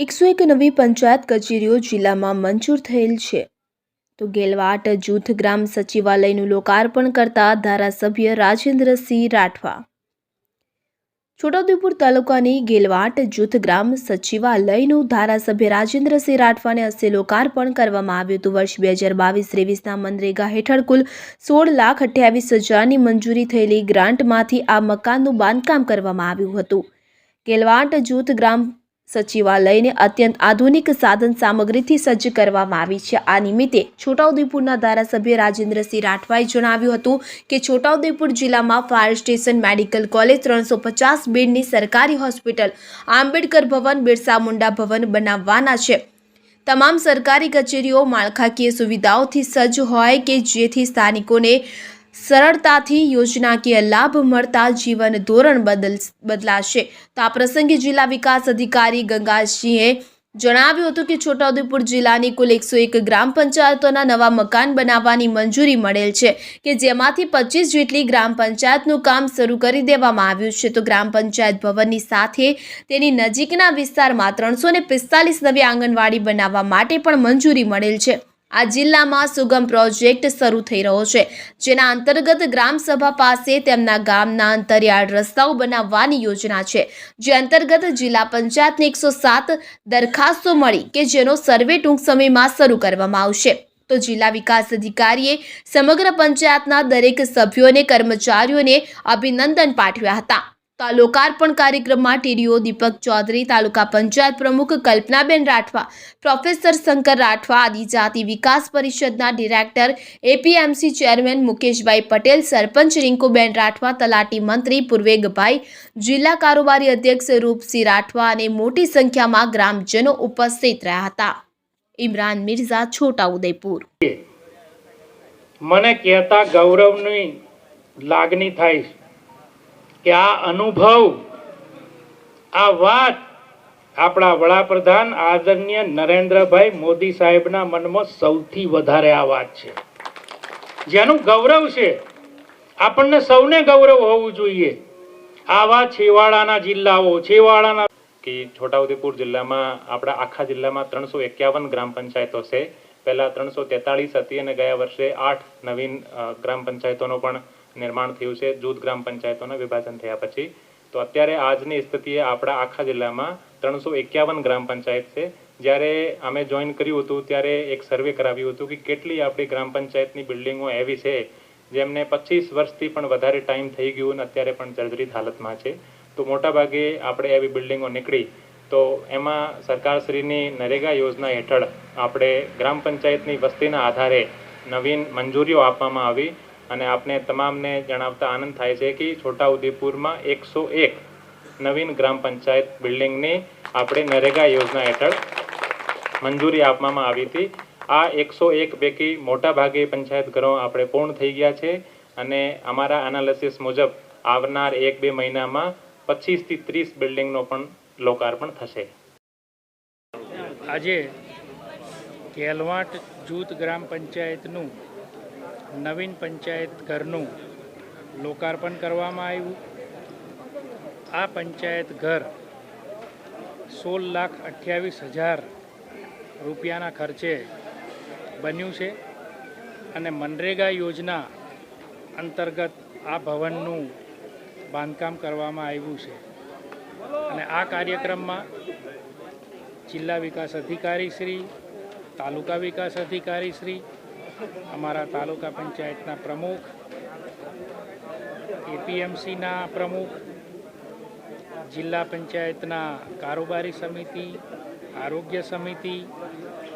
101 નવી પંચાયત કચેરીઓ જિલ્લામાં મંજૂર થયેલ છે તો ગેલવાટ જૂથ ગ્રામ સચિવાલયનું લોકાર્પણ કરતા ધારાસભ્ય રાજેન્દ્રસિંહ રાઠવા। છોટાઉદેપુર તાલુકાની ગેલવાટ જૂથ ગ્રામ સચિવાલયનું ધારાસભ્ય રાજેન્દ્રસિંહ રાઠવાને હસ્તે લોકાર્પણ કરવામાં આવ્યું હતું। વર્ષ 2022-23ના મનરેગા હેઠળ કુલ 16,28,000ની મંજૂરી થયેલી ગ્રાન્ટમાંથી આ મકાનનું બાંધકામ કરવામાં આવ્યું હતું। ગેલવાટ જૂથ ગ્રામ સચિવાલયને અત્યંત આધુનિક સાધન સામગ્રીથી સજ્જ કરવામાં આવી છે। આ નિમિત્તે છોટાઉદેપુરના ધારાસભ્ય રાજેન્દ્રસિંહ રાઠવાએ જણાવ્યું હતું કે છોટાઉદેપુર જિલ્લામાં ફાયર સ્ટેશન, મેડિકલ કોલેજ, 350 બેડની સરકારી હોસ્પિટલ, આંબેડકર ભવન, બિરસા મુંડા ભવન બનાવવાના છે। તમામ સરકારી કચેરીઓ માળખાકીય સુવિધાઓથી સજ્જ હોય કે જેથી સ્થાનિકોને સરળતાથી યોજનાકીય લાભ મળતા જીવન ધોરણ બદલાશે। તો આ પ્રસંગે જિલ્લા વિકાસ અધિકારી ગંગાસિંહે જણાવ્યું હતું કે છોટાઉદેપુર જિલ્લાની કુલ 101 ગ્રામ પંચાયતોના નવા મકાન બનાવવાની મંજૂરી મળેલ છે કે જેમાંથી 25 જેટલી ગ્રામ પંચાયતનું કામ શરૂ કરી દેવામાં આવ્યું છે। તો ગ્રામ પંચાયત ભવનની સાથે તેની નજીકના વિસ્તારમાં 345 નવી આંગણવાડી બનાવવા માટે પણ મંજૂરી મળેલ છે। આ જિલ્લામાં સુગમ પ્રોજેક્ટ શરૂ થઈ રહ્યો છે જેના અંતર્ગત ગ્રામ સભા પાસે તેમના ગામના અંતરિયાળ રસ્તાઓ બનાવવાની યોજના છે, જે અંતર્ગત જિલ્લા પંચાયતને 107 દરખાસ્તો મળી કે જેનો સર્વે ટૂંક સમયમાં શરૂ કરવામાં આવશે। તો જિલ્લા વિકાસ અધિકારીએ સમગ્ર પંચાયતના દરેક સભ્યોને કર્મચારીઓને અભિનંદન પાઠવ્યા હતા। તો આ લોકાર્પણ કાર્યક્રમમાં ટીડીઓ દીપક ચૌધરી, તાલુકા પંચાયત પ્રમુખ કલ્પનાબેન રાઠવા, પ્રોફેસર શંકર રાઠવા, આદિજાતિ વિકાસ પરિષદના ડિરેક્ટર, એપીએમસી ચેરમેન મુકેશભાઈ પટેલ, સરપંચ રિંકુબેન રાઠવા, તલાટી મંત્રી પૂર્વેગભાઈ, જિલ્લા કારોબારી અધ્યક્ષ રૂપસિંહ રાઠવા અને મોટી સંખ્યામાં ગ્રામજનો ઉપસ્થિત રહ્યા હતા। ઇમરાન મિર્ઝા, છોટાઉદેપુર। મને કહેતા ગૌરવની લાગણી થાય કે આ અનુભવ, આ વાત આપણા વડાપ્રધાન આદરણીય નરેન્દ્રભાઈ મોદી સાહેબના મનમાં સૌથી વધારે આ વાત છે, જેનું ગૌરવ છે। આપણને સૌને ગૌરવ હોવું જોઈએ। આવા છેવાડાના જિલ્લાઓ, છેવાડાના કે છોટાઉદેપુર જિલ્લામાં, આપણા આખા જિલ્લામાં 351 ગ્રામ પંચાયતો છે। પહેલા 343 હતી અને ગયા વર્ષે 8 નવીન ગ્રામ પંચાયતોનો પણ નિર્માણ થયું છે જૂથ ગ્રામ પંચાયતોના વિભાજન થયા પછી। તો અત્યારે આજની સ્થિતિએ આપણા આખા જિલ્લામાં 351 ગ્રામ પંચાયત છે। જ્યારે અમે જોઈન કર્યું હતું ત્યારે એક સર્વે કરાવ્યું હતું કે કેટલી આપણી ગ્રામ પંચાયતની બિલ્ડિંગો એવી છે જેમને 25 વર્ષથી પણ વધારે ટાઈમ થઈ ગયું અને અત્યારે પણ જર્જરિત હાલતમાં છે। તો મોટાભાગે આપણે એવી બિલ્ડિંગો નીકળી તો એમાં સરકારશ્રીની નરેગા યોજના હેઠળ આપણે ગ્રામ પંચાયતની વસ્તીના આધારે નવીન મંજૂરીઓ આપવામાં આવી અને આપને તમામને જણાવતા આનંદ થાય છે કે છોટાઉદેપુરમાં 101 નવીન ગ્રામ પંચાયત બિલ્ડિંગની આપણે નરેગા યોજના હેઠળ મંજૂરી આપવામાં આવી હતી। આ 101 પૈકી મોટા ભાગે પંચાયત ઘરો આપણે પૂર્ણ થઈ ગયા છે અને અમારા એનાલિસિસ મુજબ આવનાર 1-2 મહિનામાં 25 થી 30 બિલ્ડિંગનો પણ લોકાર્પણ થશે। આજે ગેલવાટ જૂથ ગ્રામ પંચાયતનું નવીન પંચાયત ઘરનું લોકાર્પણ કરવામાં આવ્યું। આ પંચાયત ઘર 16,28,000 રૂપિયાના ખર્ચે બન્યું છે અને મનરેગા યોજના અંતર્ગત આ ભવનનું બાંધકામ કરવામાં આવ્યું છે અને આ કાર્યક્રમમાં જિલ્લા વિકાસ અધિકારી શ્રી, તાલુકા વિકાસ અધિકારી શ્રી, અમારા તાલુકા પંચાયતના પ્રમુખ, એપીએમસીના પ્રમુખ, જિલ્લા પંચાયતના કારોબારી સમિતિ, આરોગ્ય સમિતિ,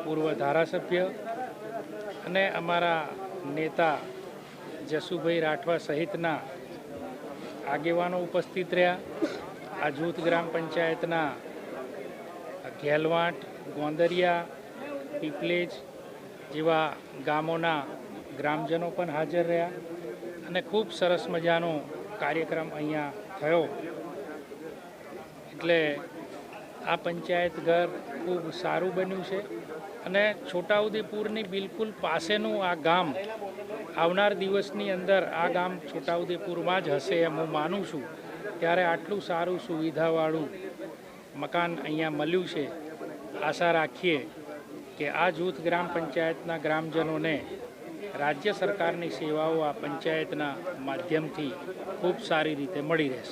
પૂર્વ ધારાસભ્ય અને અમારા નેતા જસુભાઈ રાઠવા સહિતના આગેવાનો ઉપસ્થિત રહ્યા। આ જૂથ ગ્રામ પંચાયતના ગેલવાટ, ગોંદરિયા, પીપલેજ જેવા ગામોના ગ્રામજનો પણ હાજર રહ્યા અને ખૂબ સરસ મજાનો કાર્યક્રમ અહીંયા થયો। એટલે આ પંચાયત ઘર ખૂબ સારું બન્યું છે અને છોટાઉદેપુરની બિલકુલ પાસેનું આ ગામ આવનાર દિવસની અંદર આ ગામ છોટાઉદેપુરમાં જ હશે એમ હું માનું છું। ત્યારે આટલું સારું સુવિધાવાળું મકાન અહીંયા મળ્યું છે આશા રાખીએ કે આ જૂથ ગ્રામ પંચાયતના ગ્રામજનોને રાજ્ય સરકારની સેવાઓ આ પંચાયતના માધ્યમથી ખૂબ સારી રીતે મળી રહેશે.